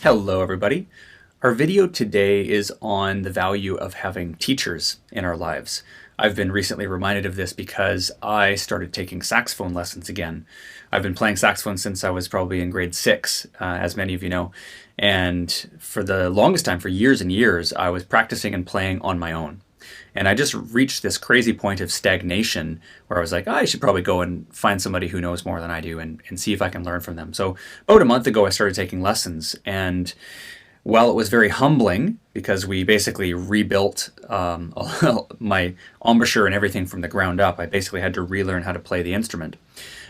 Hello everybody. Our video today is on the value of having teachers in our lives. I've been recently reminded of this because I started taking saxophone lessons again. I've been playing saxophone since I was probably in grade 6, as many of you know. And for the longest time, for years and years, I was practicing and playing on my own. And I just reached this crazy point of stagnation where I was like, I should probably go and find somebody who knows more than I do and see if I can learn from them. So about a month ago, I started taking lessons. And while it was very humbling because we basically rebuilt my embouchure and everything from the ground up, I basically had to relearn how to play the instrument.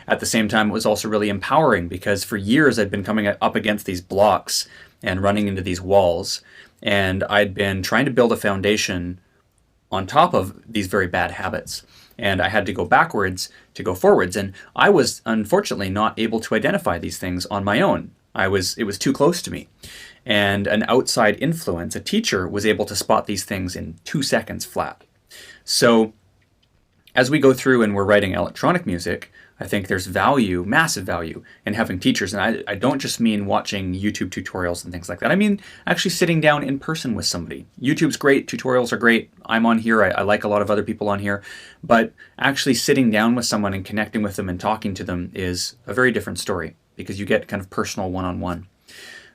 At the same time, it was also really empowering because for years I'd been coming up against these blocks and running into these walls. And I'd been trying to build a foundation on top of these very bad habits. And I had to go backwards to go forwards. And I was unfortunately not able to identify these things on my own. It was too close to me. And an outside influence, a teacher, was able to spot these things in 2 seconds flat. So as we go through and we're writing electronic music, I think there's value, massive value, in having teachers. And I don't just mean watching YouTube tutorials and things like that. I mean actually sitting down in person with somebody. YouTube's great, tutorials are great. I'm on here, I like a lot of other people on here. But actually sitting down with someone and connecting with them and talking to them is a very different story because you get kind of personal one-on-one.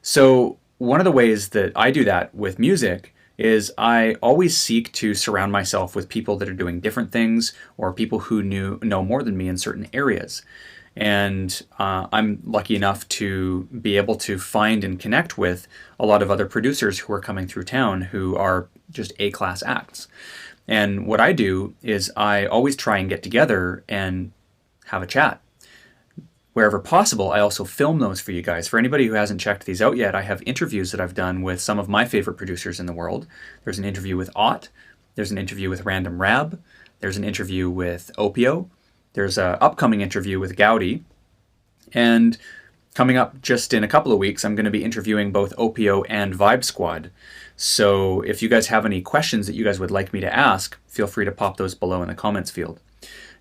So one of the ways that I do that with music is I always seek to surround myself with people that are doing different things or people who know more than me in certain areas. And I'm lucky enough to be able to find and connect with a lot of other producers who are coming through town who are just A-class acts. And what I do is I always try and get together and have a chat. Wherever possible, I also film those for you guys. For anybody who hasn't checked these out yet, I have interviews that I've done with some of my favorite producers in the world. There's an interview with Ott. There's an interview with Random Rab. There's an interview with Opio. There's an upcoming interview with Gaudi. And coming up just in a couple of weeks, I'm going to be interviewing both Opio and Vibe Squad. So if you guys have any questions that you guys would like me to ask, feel free to pop those below in the comments field.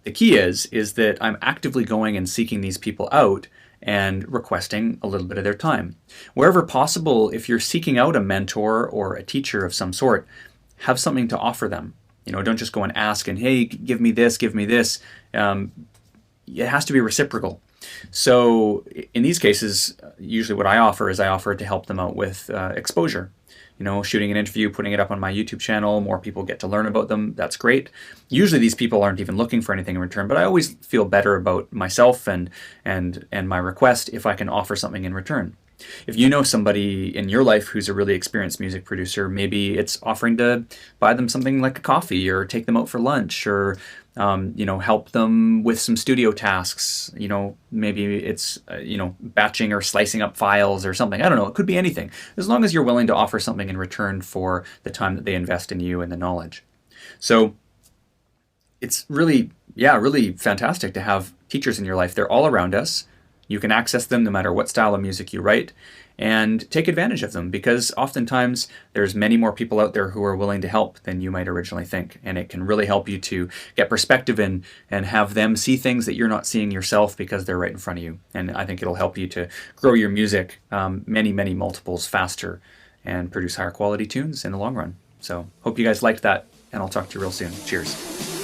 The key is that I'm actively going and seeking these people out and requesting a little bit of their time. Wherever possible, if you're seeking out a mentor or a teacher of some sort, have something to offer them. You know, don't just go and ask and, hey, give me this, give me this. It has to be reciprocal. So in these cases, usually what I offer is I offer to help them out with exposure. You know, shooting an interview, putting it up on my YouTube channel, more people get to learn about them. That's great. Usually these people aren't even looking for anything in return, but I always feel better about myself and my request if I can offer something in return. If you know somebody in your life who's a really experienced music producer, maybe it's offering to buy them something like a coffee or take them out for lunch or help them with some studio tasks. You know, maybe it's, batching or slicing up files or something. I don't know. It could be anything. As long as you're willing to offer something in return for the time that they invest in you and the knowledge. So it's really fantastic to have teachers in your life. They're all around us. You can access them no matter what style of music you write and take advantage of them because oftentimes there's many more people out there who are willing to help than you might originally think. And it can really help you to get perspective and have them see things that you're not seeing yourself because they're right in front of you. And I think it'll help you to grow your music many multiples faster and produce higher quality tunes in the long run. So hope you guys liked that, and I'll talk to you real soon. Cheers.